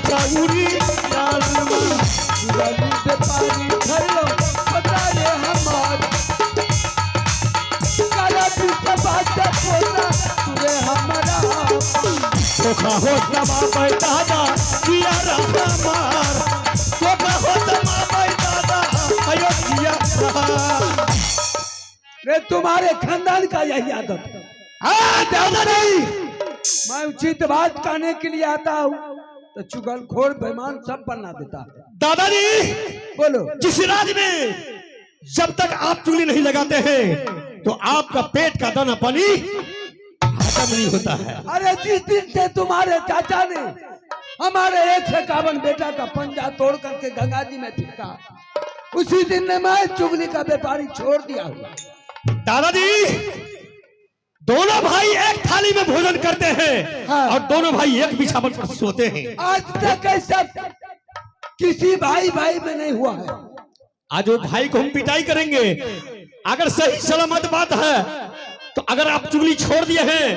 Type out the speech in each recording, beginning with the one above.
चाउरी डालमा गली पे पानी भरो पता रे हमार काला पीछे बात पोता तुरे हमारा धोखा हो तमा दादा किया हमार धोखा हो तमा दादा अयोध्या रे तुम्हारे खानदान का यही आदत है। हाँ दादा नहीं मैं उचित बात कहने के लिए आता हूँ तो चुगलखोर बेईमान सब बना देता है। दादाजी बोलो। जिस राज्य में जब तक आप चुगली नहीं लगाते हैं तो आपका पेट का दाना पानी खत्म नहीं होता है। अरे जिस दिन से तुम्हारे चाचा ने हमारे 151 बेटा का पंजा तोड़ करके गंगा जी में फेंका उसी दिन ने मैं चुगली का व्यापारी छोड़ दिया हुआ। दादाजी दोनों भाई एक थाली में भोजन करते हैं हाँ। और दोनों भाई एक बिछावन पर सोते हैं। आज तक ऐसा किसी भाई भाई में नहीं हुआ है। आज वो भाई को हम पिटाई करेंगे अगर सही सलामत बात है तो अगर आप चुगली छोड़ दिए हैं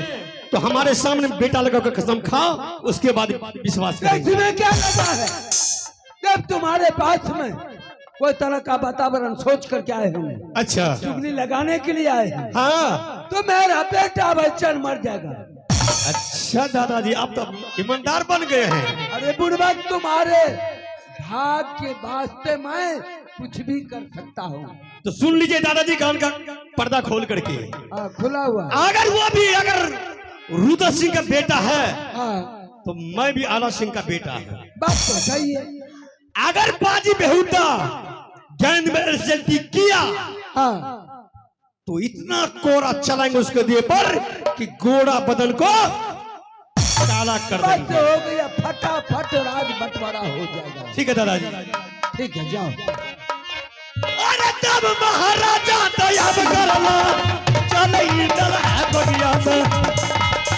तो हमारे सामने बेटा लगा कर कसम खाओ उसके बाद विश्वास करेंगे। इसमें क्या लगा है जब तुम्हारे पास में कोई तरह का वातावरण सोच करके आए हैं। अच्छा चुगली लगाने के लिए आए हैं। हाँ तो मेरा बेटा बच्चन मर जाएगा। अच्छा दादाजी आप तो ईमानदार बन गए हैं। अरे बुढ़बक तुम्हारे भाग के वास्ते मैं कुछ भी कर सकता हूँ। तो सुन लीजिए दादाजी कान का पर्दा खोल करके खुला हुआ। अगर वो भी अगर रुद्र सिंह का बेटा है तो मैं भी आला सिंह का बेटा है। बात तो सही है। अगर बाजी बेहुदा गेंद में रिजल्टी किया तो इतना कोरा चलाएंगे उसके दिए पर कि गोरा बदन को काला कर देंगे। हो गया फटाफट राज बंटवारा हो जाएगा। ठीक है दादाजी ठीक है जाओ। अरे तब महाराजा दयाब करला चले इधर है बढ़िया से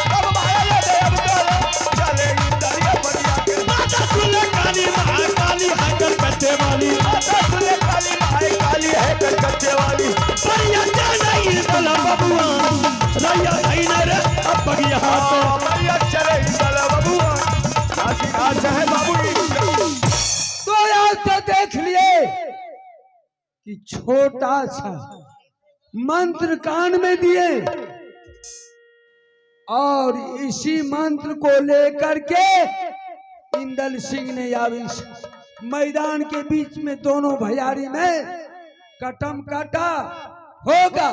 अब महाराजा दयाब करला चले इधर है बढ़िया के माता सुले काली महाकाली है कलकत्ते वाली माता सुले काली महाकाली है कलकत्ते वाली बढ़िया जाना इधर बबुआ रैया नहीं रे अब बढ़िया तो बढ़िया चले इधर बबुआ काशीनाथ है बाबू। तो यार तो देख लिए कि छोटा सा मंत्र कान में दिए और इसी मंत्र को लेकर के इंदल सिंह ने या मैदान के बीच में दोनों भैयारी में कटम काटा होगा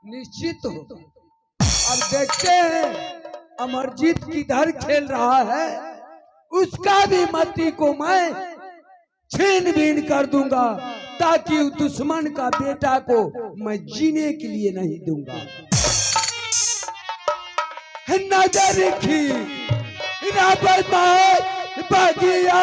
निश्चित हो। अब देखते हैं अमरजीत किधर खेल रहा है उसका भी मती को मैं छीन बीन कर दूंगा ताकि दुश्मन का बेटा को मैं जीने के लिए नहीं दूंगा। नजर की राबर बगिया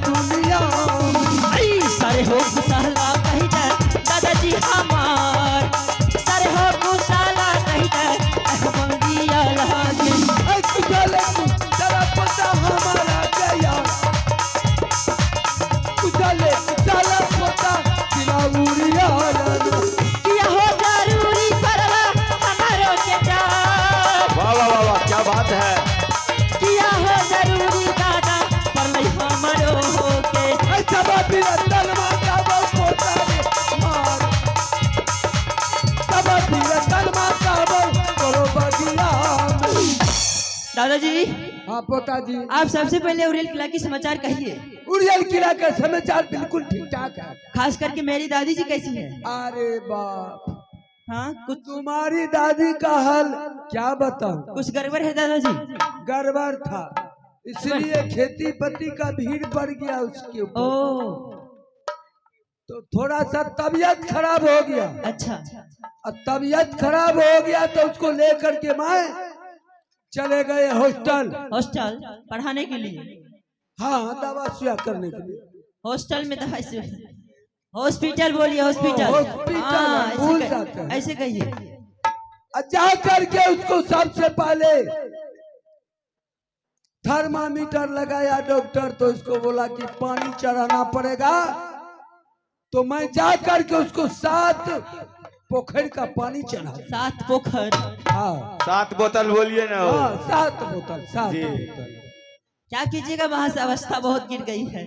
दुनिया सारे हो गुसाला कही जाए दादाजी हमार सारे हो गुसाला कही जाए बंगिया लगे चला पता हमारा गया चले चला पता किया हो जरूरी करवा हमारो के जा। वाह वाह वाह वाह क्या बात है। किया हो जरूरी दादा पर नहीं हमारो के दादाजी हाँ पोता जी, आप सबसे पहले उड़ेल किला के समाचार कहिए। उड़ियल किला का समाचार बिल्कुल ठीक ठाक है। खास करके मेरी दादी जी कैसी है? अरे बाप, हाँ, कुछ तुम्हारी दादी का हाल क्या बताऊं, कुछ गड़बड़ है दादाजी? गड़बड़ था, इसलिए खेती पत्ती का भीड़ पड़ गया उसके ऊपर, ओ तो थोड़ा सा तबीयत खराब हो गया। अच्छा, और तबीयत खराब हो गया तो उसको लेकर के मैं चले गए हॉस्टल। हॉस्टल पढ़ाने के लिए? हाँ, दवा सुया करने के लिए। हॉस्टल में दवाई से? हॉस्पिटल बोलिए, हॉस्पिटल। हॉस्पिटल, हाँ, भूल जाते हैं। ऐसे कहिए। जा करके उसको सबसे पहले थर्मामीटर लगाया डॉक्टर, तो उसको बोला कि पानी चढ़ाना पड़ेगा, तो मैं जा करके उसको 7 पोखर का पानी चढ़ा। 7 पोखर? हाँ 7 बोतल बोलिए ना। हाँ, 7 बोतल, 7 जी। बोतल। क्या कीजिएगा, वहां से अवस्था बहुत गिर गई है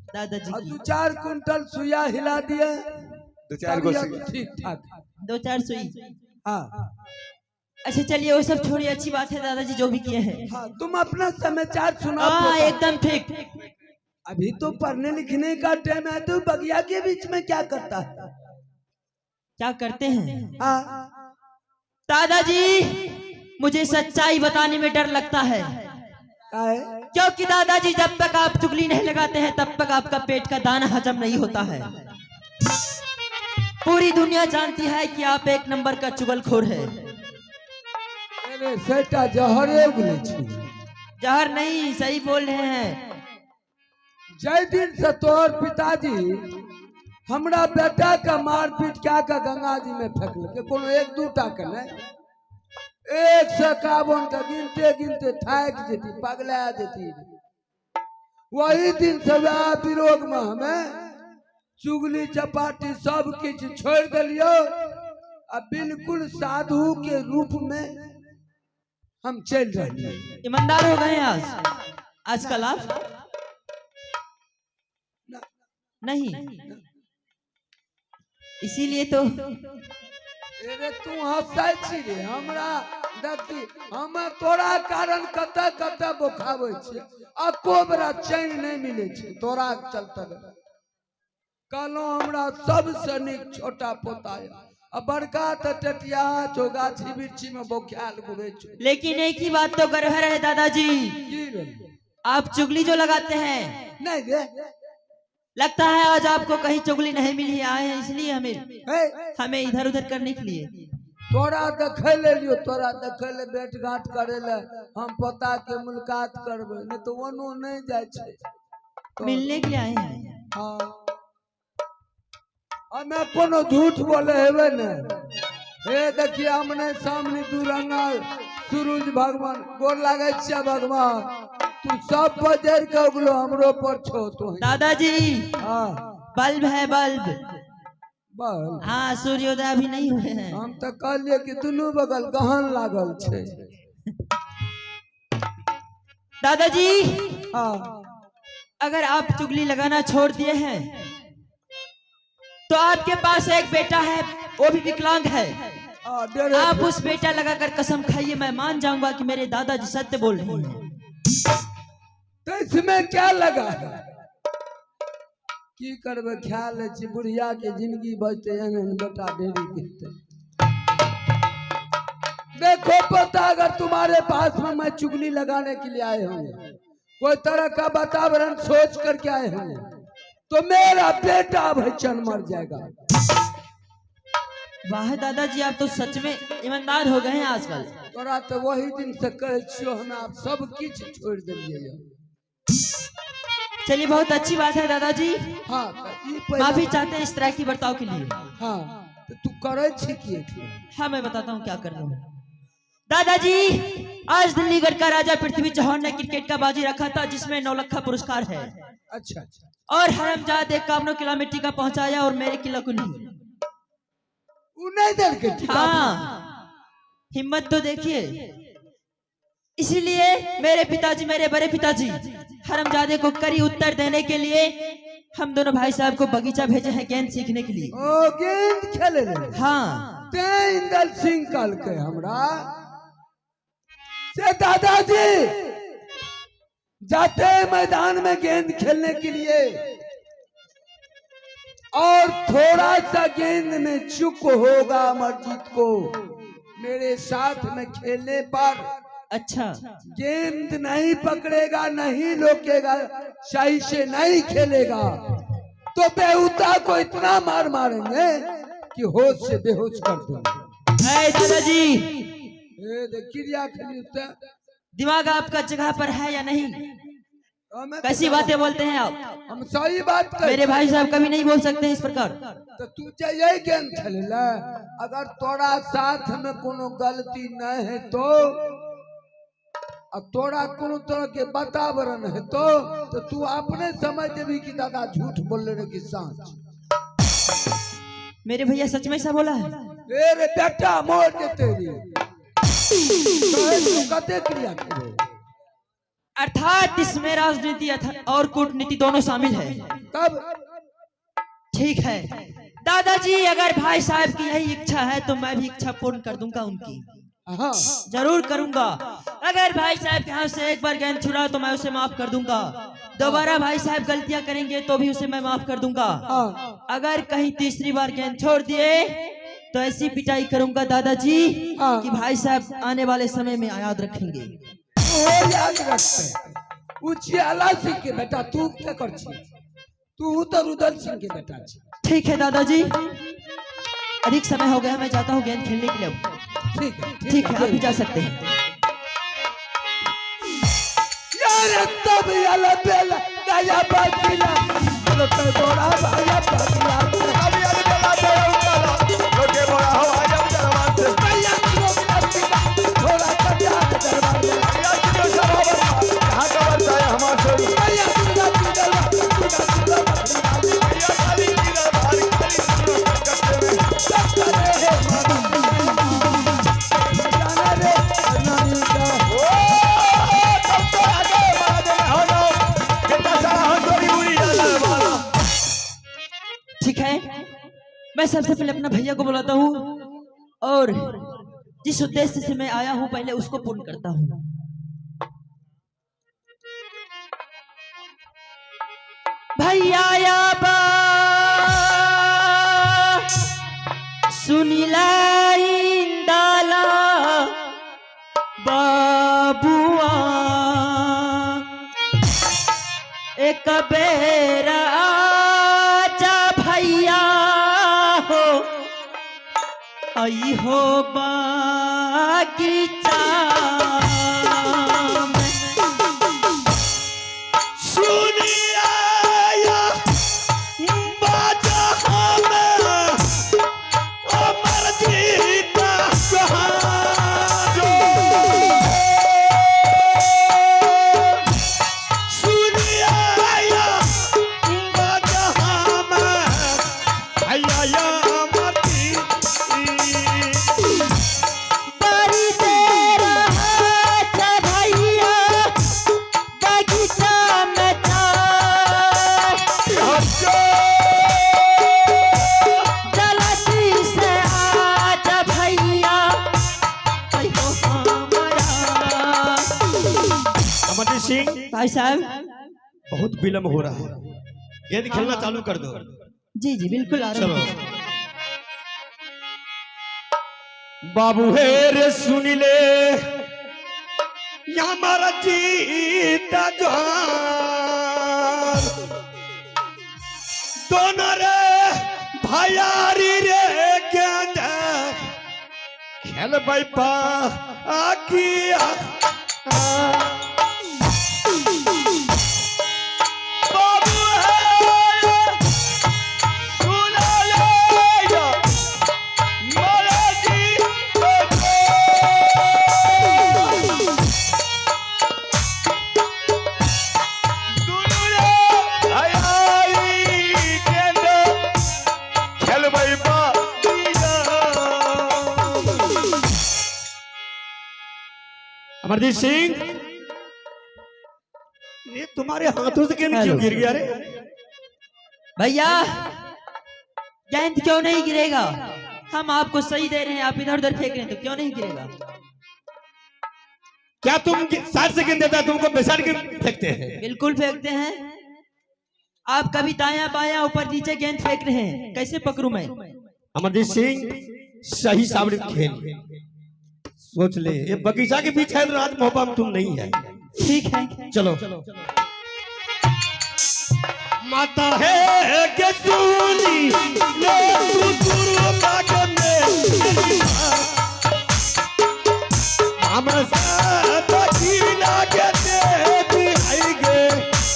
दादाजी और की। 2-4 कुंटल सुइया हिला दिए, 2-4 गो तबीयत ठीक ठाक। 2-4 सुई? हाँ अच्छा चलिए, वो सब छोड़िए, अच्छी बात है दादाजी जो भी किए हैं। हाँ, तुम अपना समाचार सुनाओ। हाँ एकदम ठीक। अभी तो पढ़ने लिखने का टाइम है, तो बगिया के बीच में क्या करता है? क्या करते हैं हाँ, दादाजी? मुझे सच्चाई बताने में डर लगता है, क्या है? क्योंकि दादाजी जब तक आप चुगली नहीं लगाते हैं तब तक आपका पेट का दाना हजम नहीं होता है। पूरी दुनिया जानती है कि आप एक नंबर का चुगलखोर है। अरे सेटा जहरे उगले छी। जहर नहीं, सही बोल रहे हैं। जय दिन से तोर पिताजी हमरा बेटा का मारपीट क्या का गंगा जी में फेंक, कोनो 1-2 टा के नहीं, 151 का गिनते गिनते थाक जेती, पगला जेती। वही दिन से विरोध में हमें चुगली चपाटी सब कुछ छोड़ दिलियो, अब बिल्कुल साधु के रूप में हम चल रहे हैं। ईमानदार हो गए हैं आजकल आप? नहीं, इसीलिए तो। अरे तू हंसाई छी रे, हमरा देखी हम तोरा कारण कते कते बोखाबै छी, एको बेरा चैन नहीं मिले छै तोरा चलते। कहलो हमरा सबसे निक छोटा पोता है, अब बड़का तो टटिया छो, गाछी बिरछी में बोख्याल घुरे छो। लेकिन एक ही बात तो गड़बड़ है दादाजी, की रे? आप चुगली जो लगाते हैं, नहीं रे, लगता है आज आपको कहीं चुगली नहीं मिली है, आए हैं इसलिए हे, हमें इधर उधर करने के लिए। तोरा देखे ले लियो, तोरा देखे ले भेंट घाट करे ले हम पोता के मुलाकात करबे, नहीं तो वनो नहीं जाय छै। मिलने के लिए आए हैं। हाँ, हमें कोनो झूठ बोले हेबे ने। हे देखिए, हमने सामने दुरंगा सूरज भगवान गोर लागे छिया भगवान, तू सब बजर के उगलो हमरो पर छो तो। दादाजी हाँ, बल्ब है, बल्ब। बल हाँ, सूर्योदय अभी नहीं हुए हैं। हम तो कहलिए कि दोनों बगल गहन लागल छे। दादाजी हाँ, अगर आप चुगली लगाना छोड़ दिए हैं तो आपके पास एक बेटा है, वो भी विकलांग है। डेढ़ आप उस बेटा लगाकर कसम खाइए, मैं मान जाऊंगा कि मेरे दादाजी सत्य बोल रहे हैं। तो इसमें क्या लगा है? की करबे, ख्याल है बुढ़िया के जिंदगी बचते एहन बेटा डेरी गिरते। देखो पता, अगर तुम्हारे पास में मैं चुगली लगाने के लिए आए होंगे, कोई तरह का वातावरण सोच करके आए होंगे, तो मेरा बेटा भचन मर जाएगा। वाह दादाजी, आप तो सच में ईमानदार हो गए हैं आजकल। तोरा तो वही दिन से कहे छियो हमें आप सब कुछ छोड़ दिलिए। चलिए, बहुत अच्छी बात है दादाजी। हाँ, माफी चाहते हैं इस तरह की बर्ताव के लिए। हाँ, तो तू करे छी की? हाँ, मैं बताता हूँ क्या कर रहा हूँ। दादाजी, आज दिल्लीगढ़ का राजा पृथ्वी चौहान ने क्रिकेट का बाजी रखा था, जिसमें 9 लाख का पुरस्कार है। अच्छा, और हरमजाद 51 किलो मिट्टी का पहुंचाया और मेरे किलो को नहीं। नहीं दे के। हाँ, हिम्मत तो देखिए। इसीलिए मेरे पिताजी, मेरे बड़े पिताजी हरमजादे को कड़ी उत्तर देने के लिए हम दोनों भाई साहब को बगीचा भेजे हैं गेंद सीखने के लिए। ओ, गेंद खेले ले? हाँ, ते इंदल सिंह कल के हमरा से दादाजी जाते हैं मैदान में गेंद खेलने के लिए और थोड़ा सा गेंद में चूक होगा अमरजीत को, मेरे साथ में खेलने पर अच्छा, गेंद नहीं पकड़ेगा, नहीं रोकेगा, सही से नहीं खेलेगा तो बेहुदा को इतना मार मारेंगे कि होश से बेहोश कर देंगे। ऐ दादाजी, क्रिया खेली उससे दिमाग आपका जगह पर है या नहीं? कैसी बातें बोलते हैं आप? हम सही बात कर, मेरे भाई साहब कभी नहीं बोल सकते इस प्रकार। तो तू यही गेंद खेलेला, अगर तोरा साथ में कोनो गलती नहीं है तो, अब तोरा कोनो तरह के वातावरण है तो तू अपने समझ देवी कि दादा झूठ बोल रहे कि सच। मेरे भैया सच में ऐसा बोला है? मेरे बेटा मोड़ के तेरी तो कते क्रिया करे, अर्थात इसमें राजनीति और कूटनीति दोनों शामिल है। तब ठीक है दादाजी, अगर भाई साहब की यही इच्छा है तो मैं भी इच्छा पूर्ण कर दूंगा उनकी। हाँ जरूर करूंगा। अगर भाई साहब के हाथ से एक बार गेंद छुड़ा तो मैं उसे माफ कर दूंगा, दोबारा भाई साहब गलतियां करेंगे तो भी उसे मैं माफ कर दूंगा। हाँ। अगर कहीं तीसरी बार गेंद छोड़ दिए तो ऐसी पिटाई करूंगा दादाजी कि भाई साहब आने वाले समय में याद रखेंगे। वो याद रखते उचियाला सिंह के बेटा तू क्या कर छी, तू तो रुदल सिंह के बेटा छी। ठीक है दादाजी, अधिक समय हो गया, मैं जाता हूँ गेंद खेलने के लिए। ठीक है, आप भी जा सकते हैं। यार तब याला बेला गाया बाकीला लोटे बोरा भाया बाकीला अब यार बेला बेला लोटे बोरा हो आया दरबार से भैया लोग बाकीला थोड़ा कटा दरबार में भैया की सब हो कहां का बरसा है हमारे से भैया भैया खाली की दरबार खाली करते में जाना रे नानी का ओ तब तो आगे मार दे हो जाओ बेटा सारा हथौड़ी उड़ी जाला। ठीक है, मैं सबसे पहले अपना भैया को बुलाता हूँ और जिस उद्देश्य से मैं आया हूँ पहले उसको पूर्ण करता हूँ। भैया या बा सुनीला इंदाला बाबुआ एक बेरा आजा भैया हो आई हो बागीचा में। सुनिया या बाजा हमें अमर जीता कहां सुनिया या बाजा हमें भैया या मती बड़ी देर हाथ भैया बगीचा में जा, जल्दी से आजा भैया आई हो हमारा। अमरजीत सिंह भाई साहब, बहुत विलम्ब हो रहा है, गेंद खेलना चालू कर दो। जी जी बिल्कुल आराम चलो से। बाबू हे रे सुन ले या मारा जीता जान दोनों रे भैयारी रे गेंद खेल भाई पा आकिया बाबू हे सुन ले या मारा जीता दोनों रे भैयारी गेंद खेल भाई पा अमरजीत सिंह, ये तुम्हारे हाथों से गेंद क्यों गिर गया रे? भैया गेंद क्यों नहीं गिरेगा? हम आपको सही दे रहे हैं, आप इधर उधर फेंक रहे हैं तो क्यों नहीं गिरेगा? क्या तुम साइड से गेंद देता है, तुमको बेसाइड गेंद फेंकते हैं? बिल्कुल फेंकते हैं। आप कभी दाया बाया ऊपर नीचे गेंद फेंक रहे हैं, कैसे पकड़ूं मैं? अमरजीत सिंह सही सामने खेल सोच ले, ये बगीचा के बीच है, राज मोहब्बत में तुम नहीं है। ठीक है चलो माता है के सुनी ले तू गुरु बाग में हम साथ खीला के देवी आएंगे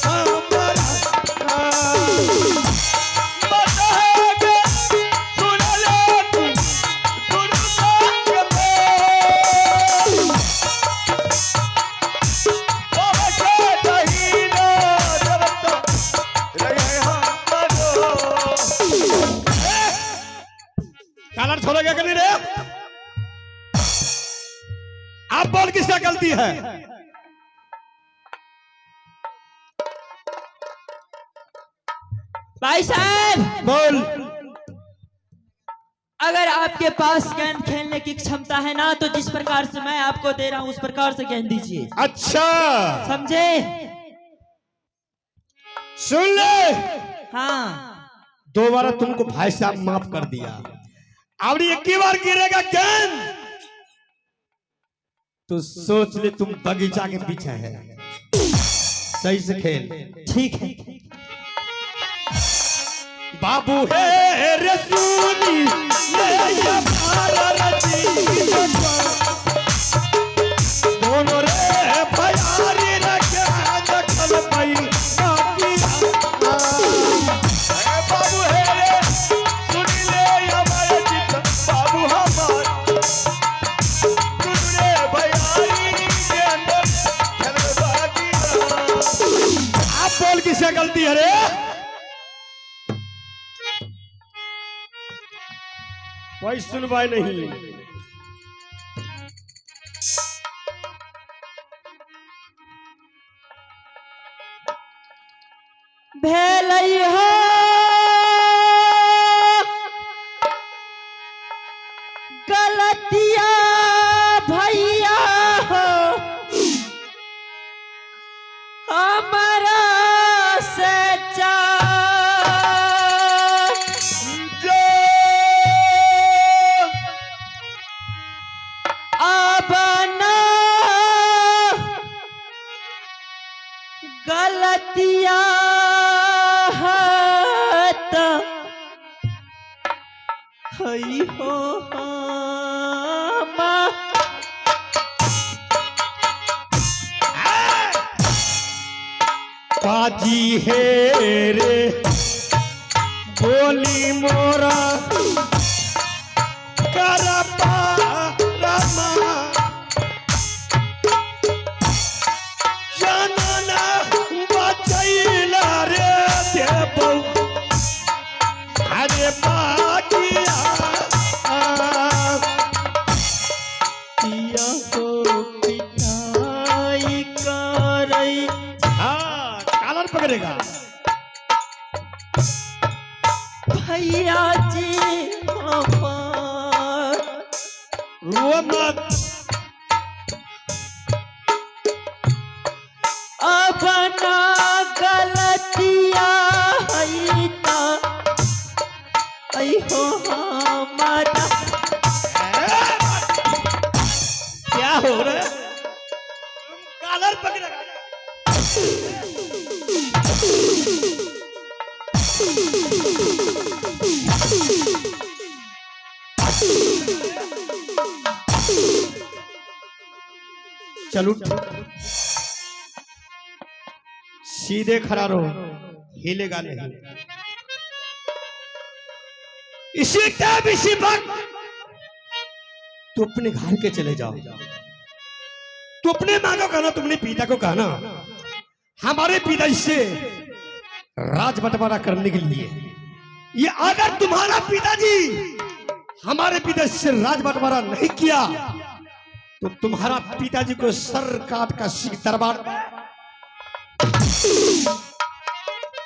हमारा माता है के सुन ले तू गुरु बाग में कॉलर छोड़ेगा कि नहीं रे? आप बॉल किसका गलती है? भाई साहब बोल। अगर आपके पास गेंद खेलने की क्षमता है ना, तो जिस प्रकार से मैं आपको दे रहा हूं उस प्रकार से गेंद दीजिए। अच्छा समझे? सुन ले, हाँ। दोबारा तुमको भाई साहब माफ कर दिया, अब एक ही बार गिरेगा गेंद तो सोच ले तुम बगीचा के पीछे है। सही से खेल। ठीक है। बाबू है रे सुनी ले दोनों रे भयारी रखे दखल पाई बाबू है रे सुनी ले हमारे चित बाबू हमार सुन रे भयारी के अंदर खेल बागी। आप बोल किससे गलती है रे? कोई सुनवाई नहीं। भेलई हो गलतिया भैया हो हमारा सच्चा गलतिया हई हो बाजी है रे बोली मोरा करपा रमा जनना बचैला रे देबो अरे बागिया पिया हो पिटाई करई। हाँ कालर पकड़ेगा भैया जी हमार रो मत। अपना गलतिया हई ता आई हो हमारा। क्या हो रहा है? कालर पकड़ेगा। चलो सीधे खड़ा रहो, हिलेगा नहीं। इसी टाइम इसी वक्त तो अपने घर के चले जाओ। तो अपने माँ को कहना, तुमने पिता को कहना हमारे पिताजी से राज बंटवारा करने के लिए, ये अगर तुम्हारा पिताजी हमारे पिताजी से राज बंटवारा नहीं किया तो तुम्हारा पिताजी को सर काट का सिख दरबार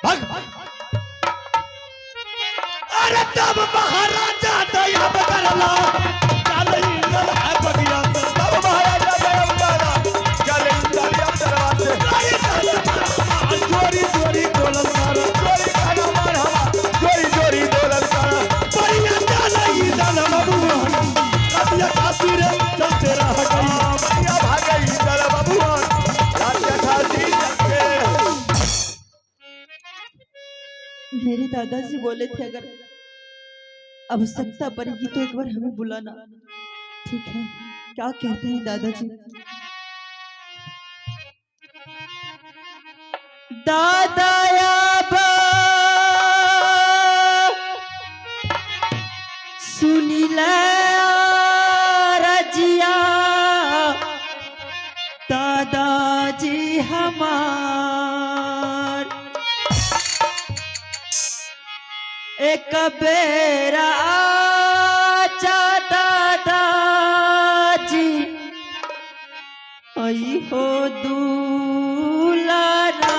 भाग। अरे तब महाराजा दया करला चल इंदल है बगिया, तब महाराजा दया करला मेरे दादाजी बोले थे अगर आवश्यकता पड़ेगी तो एक बार हमें बुलाना। ठीक है, क्या कहते हैं दादाजी? दादाया बा सुनी ले रजिया, दादाजी हमार एक बेरा आचा दादाजी आई हो दूलारा।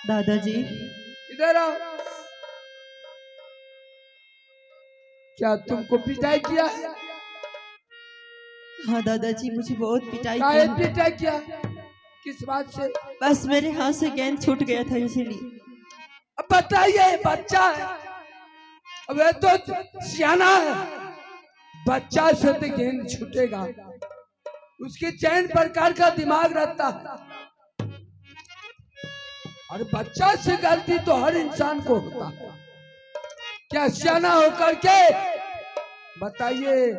दादाजी इधर आओ। क्या तुमको पिटाई किया है? हाँ दादाजी, मुझे बहुत पिटाई काहे की। पिटाई किया? किस बात से? बस मेरे हाथ से गेंद छूट गया था इसीलिए। अब बताइए, बच्चा है, अब ये तो सियाना है, बच्चा से तो गेंद छूटेगा, उसके चैन प्रकार का दिमाग रहता है, और बच्चा से गलती तो हर इंसान को होता है। क्या सियाना होकर के बताइए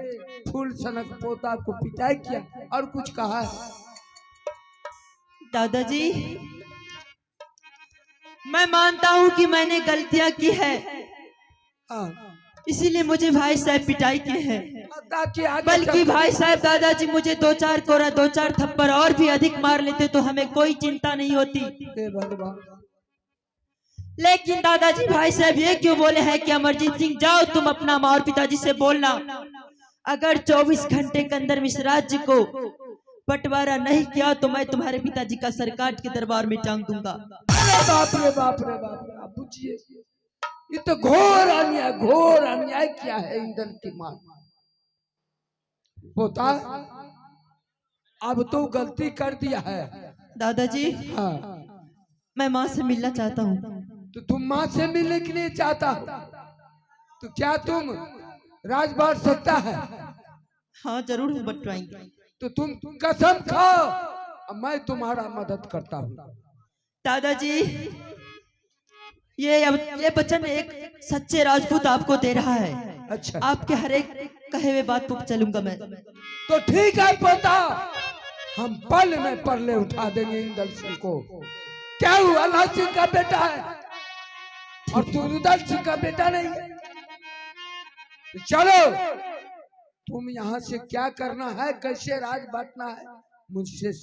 फूल सनक पोता को पिटाई किया और कुछ कहा है? दादाजी, मैं मानता हूँ कि मैंने गलतियां की है, इसीलिए मुझे भाई साहब पिटाई की है। बल्कि भाई साहब दादाजी मुझे 2-4 कोरा 2-4 थप्पड़ और भी अधिक मार लेते तो हमें कोई चिंता नहीं होती। लेकिन दादाजी भाई साहब ये क्यों बोले हैं कि अमरजीत सिंह जाओ तुम अपना माँ और पिताजी से बोलना, अगर 24 घंटे के अंदर इस राज्य को बंटवारा नहीं किया तो मैं तुम्हारे पिताजी का सरकार के दरबार में टांग दूंगा। अरे बाप रे बाप रे बाप रे, आप पूछिए, ये तो घोर अन्याय किया है इंदल की मां। पोता अब तो गलती कर दिया है। दादाजी हाँ, मैं माँ से मिलना चाहता हूँ। तो तुम माँ से मिलने के लिए चाहता हो तो क्या तुम राज बांट सकता है? हाँ जरूर बंटवाएंगे। तो तुम कसम खाओ, अब मैं तुम्हारा मदद करता हूँ। दादाजी ये वचन एक सच्चे राजपूत आपको दे रहा है। अच्छा, आपके हर एक कहे हुए बात पर चलूंगा मैं। तो ठीक है पोता, हम पल में परले उठा देंगे इंदल सिंह को। क्या हुआ, लाल सिंह का बेटा है और तू रुदल सिंह का बेटा नहीं है। चलो तुम यहाँ से क्या करना है, कैसे राज बांटना है मुझसे